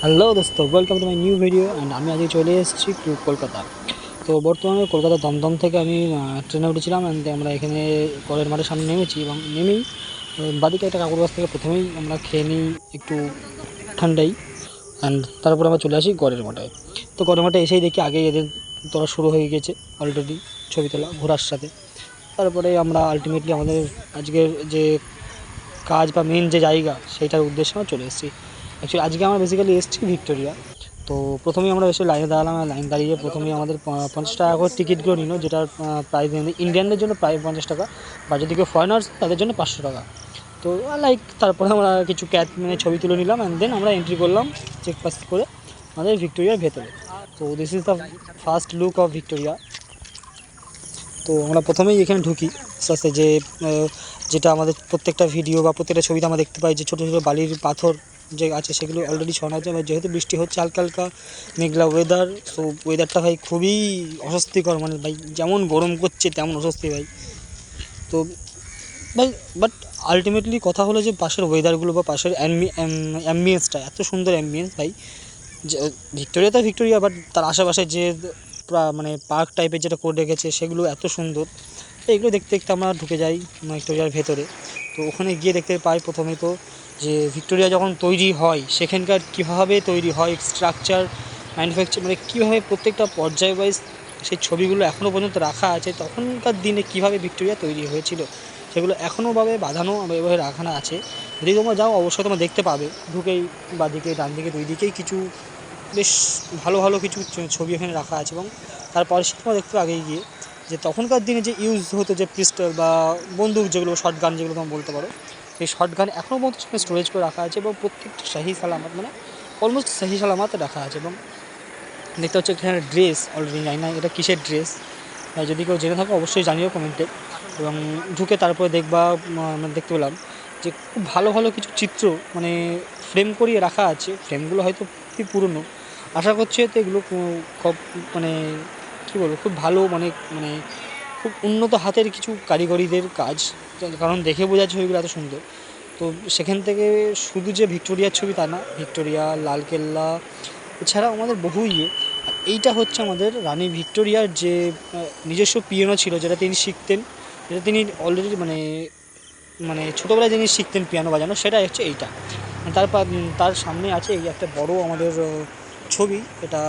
Hello দোস্ত, welcome to my new video and আমি আজকে চলে এসেছি টু কলকাতা। তো বর্তমানে কলকাতা দমদম থেকে আমি ট্রেনে উঠেছিলাম অ্যান্ড আমরা এখানে কলের মাঠের সামনে নেমেছি এবং নেমেই বাদিকে একটা কাকুর কাছ থেকে প্রথমেই আমরা খেয়ে নিই একটু ঠান্ডাই অ্যান্ড তারপরে আমরা চলে আসি গড়ের মাঠে। তো গড়ের মাঠে এসেই দেখি আগেই এদের তোলা শুরু হয়ে গেছে অলরেডি, ছবি তোলা ঘোরার সাথে। তারপরে আমরা আলটিমেটলি আমাদের আজকের যে কাজ বা মেন যে জায়গা সেইটার উদ্দেশ্যে আমরা চলে এসেছি। অ্যাকচুয়ালি আজকে আমরা বেসিক্যালি এসেছি ভিক্টোরিয়া। তো প্রথমেই আমরা এসে লাইনে দাঁড়ালাম, লাইন দাঁড়িয়ে প্রথমেই আমাদের 50 টাকা করে টিকিটগুলো নিল, যেটার প্রাইস ইন্ডিয়ানদের জন্য প্রায় 50 টাকা, বা যদি কেউ ফরেনার্স তাদের জন্য 500 টাকা। তো তারপরে আমরা কিছু ছবি তুলে নিলাম অ্যান্ড দেন আমরা এন্ট্রি করলাম চেক পাস করে আমাদের ভিক্টোরিয়ার ভেতরে। তো this is the first look of Victoria. তো আমরা প্রথমেই এখানে ঢুকি আস্তে আস্তে, যেটা আমাদের প্রত্যেকটা ভিডিও বা প্রত্যেকটা ছবিতে আমরা দেখতে পাই যে ছোটো ছোটো বালির পাথর যে আছে সেগুলো অলরেডি ছড়ানো আছে। যেহেতু বৃষ্টি হচ্ছে হালকা হালকা মেঘলা ওয়েদার, সো ওয়েদারটা ভাই খুবই অস্বস্তিকর, মানে ভাই যেমন গরম করছে তেমন অস্বস্তি ভাই। তো ভাই বাট আলটিমেটলি কথা হলো যে পাশের ওয়েদারগুলো বা পাশের অ্যাম্বিয়েন্সটা এত সুন্দর অ্যাম্বিয়েন্স ভাই। যে ভিক্টোরিয়া তো ভিক্টোরিয়া, বাট তার আশেপাশে যে মানে পার্ক টাইপের যেটা করে রেখেছে সেগুলো এত সুন্দর। তো এগুলো দেখতে দেখতে আমরা ঢুকে যাই ভিক্টোরিয়ার ভেতরে। তো ওখানে গিয়ে দেখতে পাই প্রথমে তো যে ভিক্টোরিয়া যখন তৈরি হয় সেখানকার কীভাবে তৈরি হয়, স্ট্রাকচার, ম্যানুফ্যাকচার, মানে কীভাবে প্রত্যেকটা পর্যায় ওয়াইজ সেই ছবিগুলো এখনও পর্যন্ত রাখা আছে। তখনকার দিনে কীভাবে ভিক্টোরিয়া তৈরি হয়েছিল সেগুলো এখনোভাবে বাঁধানো এভাবে রাখানো আছে। যদি তোমরা যাও অবশ্যই তোমরা দেখতে পাবে, ঢুকেই বাঁদিকে ডান দিকে দুই দিকেই কিছু বেশ ভালো ভালো কিছু ছবি এখানে রাখা আছে। এবং তারপরে তোমরা দেখতে আগেই গিয়ে যে তখনকার দিনে যে ইউজ হতো যে পিস্তল বা বন্দুক, যেগুলো শর্ট গান যেগুলো তোমরা বলতে পারো, সেই শর্ট গান এখনও পর্যন্ত সেখানে স্টোরেজ করে রাখা আছে এবং প্রত্যেকটা শাহি সালামাত, মানে অলমোস্ট শাহি সালামাত রাখা আছে। এবং দেখতে হচ্ছে এখানে ড্রেস, অলরেডি জানি না এটা কিসের ড্রেস, যদি কেউ জেনে থাকো অবশ্যই জানিও কমেন্টে। এবং ঢুকে তারপরে মানে দেখতে পেলাম যে খুব ভালো ভালো কিছু চিত্র মানে ফ্রেম করিয়ে রাখা আছে। ফ্রেমগুলো হয়তো খুবই পুরনো, আশা করছি হয়তো এগুলো খুব মানে কী বলবো, খুব ভালো মানে মানে খুব উন্নত হাতের কিছু কারিগরিদের কাজ, কারণ দেখে বোঝা যাচ্ছে ছবিগুলো এত সুন্দর। তো সেখান থেকে শুধু যে ভিক্টোরিয়ার ছবি তা না, ভিক্টোরিয়া, লালকেল্লা এছাড়াও আমাদের বহু আর এইটা হচ্ছে আমাদের রানী ভিক্টোরিয়ার যে নিজস্ব পিয়ানো ছিল, যেটা তিনি শিখতেন, যেটা তিনি অলরেডি মানে মানে ছোটোবেলায় যিনি শিখতেন পিয়ানো বাজানো, সেটা হচ্ছে এইটা। তার সামনে আছে এই একটা বড় আমাদের ছবি, এটা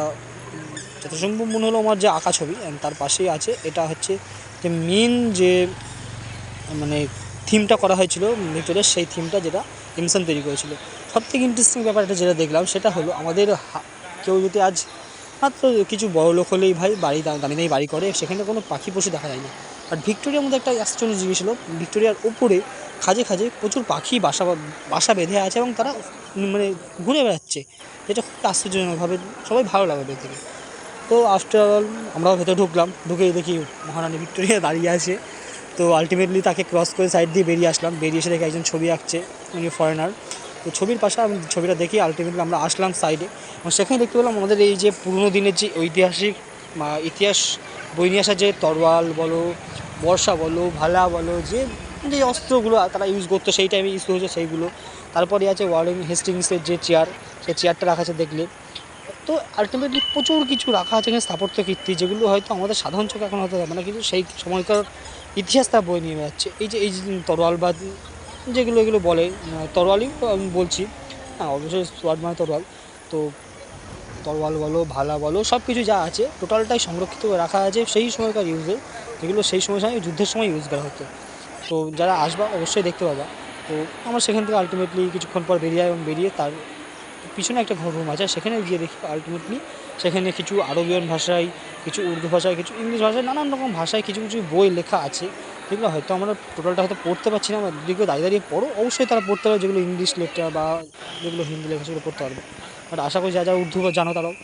যথাসম্ভব মনে হলো আমার যে আঁকা ছবি। তার পাশেই আছে এটা হচ্ছে যে মেন যে মানে থিমটা করা হয়েছিল ভিক্টোরিয়ার, সেই থিমটা যেটা এমসন তৈরি করেছিল। সবথেকে ইন্টারেস্টিং ব্যাপার এটা যেটা দেখলাম সেটা হলো আমাদের কেউ যদি আজ মাত্র কিছু বড় লোক হলেই ভাই দামি দামি বাড়ি করে, সেখানে কোনো পাখি পশু দেখা যায় না। আর ভিক্টোরিয়ার মধ্যে একটা আশ্চর্য জিনিস হলো, ভিক্টোরিয়ার ওপরে খাজে খাজে প্রচুর পাখি বাসা বেঁধে আছে এবং তারা মানে ঘুরে বেড়াচ্ছে, যেটা খুব আশ্চর্যজনকভাবে সবাই ভালো লাগবে দেখতে। তো আফটার অল আমরাও ভেতরে ঢুকলাম, ঢুকেই দেখি মহারানী ভিক্টোরিয়া দাঁড়িয়ে আছে। তো আলটিমেটলি তাকে ক্রস করে সাইড দিয়ে বেরিয়ে আসলাম, বেরিয়ে এসে দেখে একজন ছবি আঁকছে, উনি ফরেনার। তো ছবির পাশে আমি ছবিটা দেখি আলটিমেটলি আমরা আসলাম সাইডে, এবং সেখানে দেখতে পেলাম আমাদের এই যে পুরনো দিনের যে ঐতিহাসিক ইতিহাস বই নিয়ে আসা যে তরোয়াল বলো, বর্ষা বলো, ভালা বলো, যে যে অস্ত্রগুলো তারা ইউজ করতো সেই টাইমে ইউজ করেছে সেইগুলো। তারপরে আছে ওয়ারেন হেস্টিংসের যে চেয়ার, সেই চেয়ারটা রাখা আছে দেখলে। তো আলটিমেটলি প্রচুর কিছু রাখা আছে এখানে স্থাপত্য কীর্তি, যেগুলো হয়তো আমাদের সাধারণ চোখে এখন হতে হবে না, কিন্তু সেই সময়কার ইতিহাস তার বই নিয়ে যাচ্ছে। এই যে তরোয়াল বা যেগুলো এগুলো বলে তরোয়ালই আমি বলছি, হ্যাঁ অবশ্যই সোয়ার্ড মানে তরোয়াল। তো তরোয়াল বলো, ভালা বলো, সব কিছু যা আছে টোটালটাই সংরক্ষিত রাখা আছে সেই সময়কার ইউজের, যেগুলো সেই সময় যুদ্ধের সময় ইউজ করা হতো। তো যারা আসবা অবশ্যই দেখতে পাবা। তো আমরা সেখান থেকে আলটিমেটলি কিছুক্ষণ পর বেরিয়ে এবং বেরিয়ে তার পিছনে একটা রুম আছে, সেখানে গিয়ে দেখি আলটিমেটলি সেখানে কিছু আরবিয়ান ভাষায়, কিছু উর্দু ভাষায়, কিছু ইংলিশ ভাষায়, নানান রকম ভাষায় কিছু কিছু বই লেখা আছে, যেগুলো হয়তো আমরা টোটালটা হয়তো পড়তে পারছি না। যদি কেউ দাঁড়িয়ে দাঁড়িয়ে পড়ো অবশ্যই তারা পড়তে পারবে, যেগুলো ইংলিশ লেখা বা যেগুলো হিন্দি লেখা সেগুলো পড়তে পারবে। বাট আশা করি যা যা উর্দু জানো তারাও।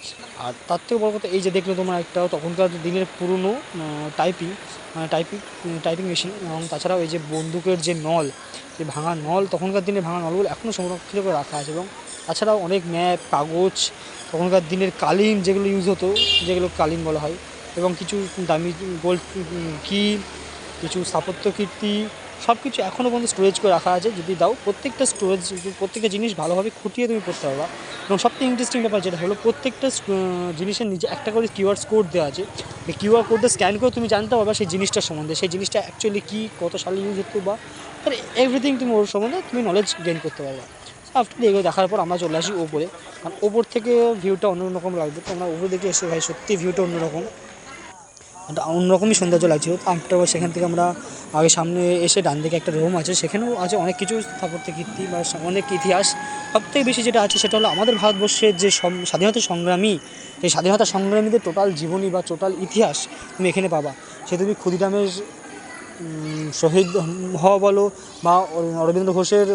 আর তার থেকে বড় কথা এই যে দেখলো তোমার একটা তখনকার দিনের পুরনো টাইপিং টাইপিং টাইপিং মেশিন, এবং তাছাড়াও এই যে বন্দুকের যে নল, যে ভাঙা নল, তখনকার দিনের ভাঙা নলগুলো এখনও সংরক্ষিত করে রাখা আছে। এবং তাছাড়াও অনেক ম্যাপ, কাগজ, তখনকার দিনের কালিন যেগুলো ইউজ হতো, যেগুলো কালিন বলা হয়, এবং কিছু দামি গোল্ড কি, কিছু স্থাপত্য কীর্তি, সব কিছু এখনও পর্যন্ত স্টোরেজ করে রাখা আছে। যদি দাও প্রত্যেকটা স্টোরেজ, প্রত্যেকটা জিনিস ভালোভাবে খুঁটিয়ে তুমি পড়তে পারবা। এবং সবথেকে ইন্টারেস্টিং ব্যাপার যেটা হলো, প্রত্যেকটা জিনিসের নিচে একটা করে কিউআর কোড দেওয়া আছে। এই কিউআর কোডটা স্ক্যান করে তুমি জানতে পারবা সেই জিনিসটার সম্বন্ধে, সেই জিনিসটা অ্যাকচুয়ালি কী, কত সালে ইউজ হতো, বা এভরিথিং তুমি ওর সম্বন্ধে তুমি নলেজ গেইন করতে পারবা। আফটার এগুলো দেখার পর আমরা চলে আসি ওপরে, কারণ ওপর থেকে ভিউটা অন্যরকম লাগবে। তো আমরা উপরে দেখে এসে ভাই সত্যি ভিউটা অন্যরকম, একটা অন্যরকমই সৌন্দর্য লাগছিল। তো আফটার সেখান থেকে আমরা আগে সামনে এসে ডান দিকে একটা রুম আছে, সেখানেও আছে অনেক কিছু স্থাপত্য কীর্তি বা অনেক ইতিহাস। সবথেকে বেশি যেটা আছে সেটা হলো আমাদের ভারতবর্ষের যে স্বাধীনতা সংগ্রামী, সেই স্বাধীনতা সংগ্রামীদের টোটাল জীবনী বা টোটাল ইতিহাস তুমি এখানে পাবা। সে তুমি ক্ষুদিরামের শহীদ হওয়া বলো, বা অরবিন্দ ঘোষের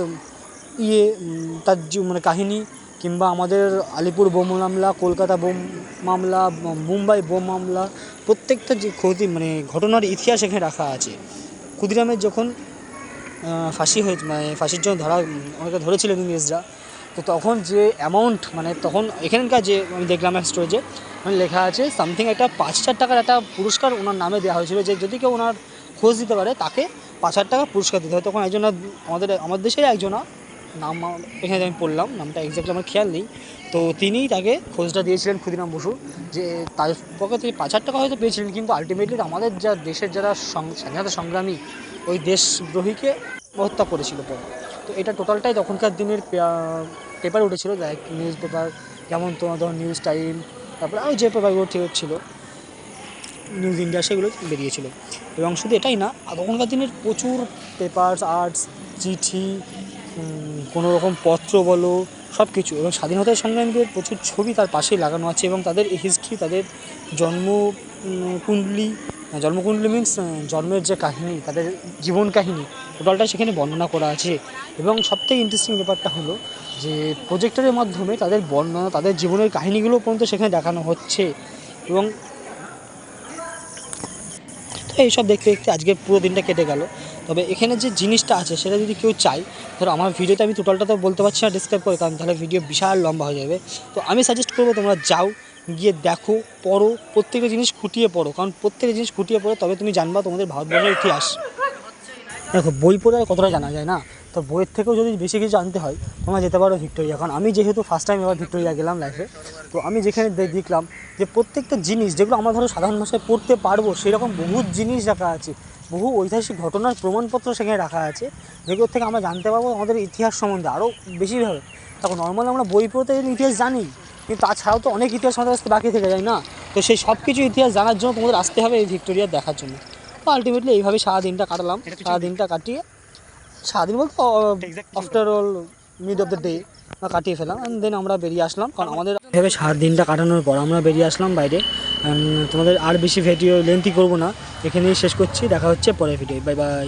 তার মানে কাহিনী, কিংবা আমাদের আলিপুর বোম মামলা, কলকাতা বোম মামলা, মুম্বাই বোম মামলা, প্রত্যেকটা যে মানে ঘটনার ইতিহাস এখানে রাখা আছে। ক্ষুদিরামের যখন ফাঁসি হয়েছে, মানে ফাঁসির জন্য অনেকে ধরেছিলেন ইংরেজরা, তো তখন যে অ্যামাউন্ট, মানে তখন এখানকার যে আমি দেখলাম এক স্টোরেজে মানে লেখা আছে সামথিং একটা 5,000 টাকার একটা পুরস্কার ওনার নামে দেওয়া হয়েছিল, যে যদি কেউ ওনার খোঁজ দিতে পারে তাকে 5,000 টাকা পুরস্কার দিতে হয়। তখন একজনা আমাদের দেশের একজনা নাম এখানে আমি পড়লাম, নামটা এক্স্যাক্টলি আমার খেয়াল নেই, তো তিনিই তাকে খোঁজটা দিয়েছিলেন ক্ষুদিরাম বসু, যে তার পক্ষে থেকে 5,000 টাকা হয়তো পেয়েছিলেন, কিন্তু আলটিমেটলি আমাদের যা দেশের যারা স্বাধীনতা সংগ্রামী ওই দেশদ্রোহীকে হত্যা করেছিল পরে। তো এটা টোটালটাই তখনকার দিনের পেপার উঠেছিল, লাইক নিউজ পেপার, যেমন তোমার ধর নিউজ টাইম, তারপরে আরও যে পেপারগুলো ছিল নিউজ ইন্ডিয়া, সেগুলো বেরিয়েছিল। এবং শুধু এটাই না, তখনকার দিনের প্রচুর পেপারস, আর্টস, চিঠি, কোনো রকম পত্র বলো, সব কিছু, এবং স্বাধীনতা সংগ্রামীদের প্রচুর ছবি তার পাশেই লাগানো আছে, এবং তাদের হিস্ট্রি, তাদের জন্মকুণ্ডলী মিন্স জন্মের যে কাহিনী, তাদের জীবন কাহিনী টোটালটা সেখানে বর্ণনা করা আছে। এবং সবথেকে ইন্টারেস্টিং ব্যাপারটা হলো যে প্রজেক্টরের মাধ্যমে তাদের বর্ণনা, তাদের জীবনের কাহিনীগুলো পর্যন্ত সেখানে দেখানো হচ্ছে। এবং তো এইসব দেখতে দেখতে আজকে পুরো দিনটা কেটে গেল। তবে এখানে যে জিনিসটা আছে সেটা যদি কেউ চায়, ধরো আমার ভিডিওতে আমি টোটালটা তো বলতে পারছি না ডিসক্রাইব করে, কারণ তাহলে ভিডিও বিশাল লম্বা হয়ে যাবে। তো আমি সাজেস্ট করবো তোমরা যাও, গিয়ে দেখো, পড়ো, প্রত্যেকটা জিনিস খুঁটিয়ে পড়ো, কারণ প্রত্যেকটা জিনিস খুঁটিয়ে পড়ো তবে তুমি জানবা তোমাদের ভারতবর্ষের ইতিহাস। দেখো বই পড়ে আর কতটা জানা যায় না, তো বইয়ের থেকেও যদি বেশি কিছু জানতে হয় তোমরা যেতে পারো ভিক্টোরিয়া। কারণ আমি যেহেতু ফার্স্ট টাইম এবার ভিক্টোরিয়া গেলাম লাইফে, তো আমি যেখানে দেখলাম যে প্রত্যেকটা জিনিস যেগুলো আমরা ধরো সাধারণ ভাষায় পড়তে পারবো, সেরকম বহু জিনিস রাখা আছে, বহু ঐতিহাসিক ঘটনার প্রমাণপত্র সেখানে রাখা আছে, যেগুলোর থেকে আমরা জানতে পারবো আমাদের ইতিহাস সম্বন্ধে আরও বেশিভাবে। তখন নর্মালি আমরা বই পড়তে ইতিহাস জানি, কিন্তু তাছাড়াও তো অনেক ইতিহাস আমাদের কাছে বাকি থেকে যায় না। তো সেই সব কিছু ইতিহাস জানার জন্য তোমাদের আসতে হবে এই ভিক্টোরিয়া দেখার জন্য। তো আলটিমেটলি এইভাবে সারাদিনটা কাটালাম। সারাদিনটা কাটিয়ে, সারাদিন বলতে after all mid of the day কাটিয়ে ফেলাম, অ্যান্ড দেন আমরা বেরিয়ে আসলাম। কারণ আমাদের এভাবে সারাদিনটা কাটানোর পর আমরা বেরিয়ে আসলাম বাইরে। তোমাদের আর বেশি ভিডিও লেন্থি করবো না, এখানেই শেষ করছি। দেখা হচ্ছে পরের ভিডিও। Bye bye.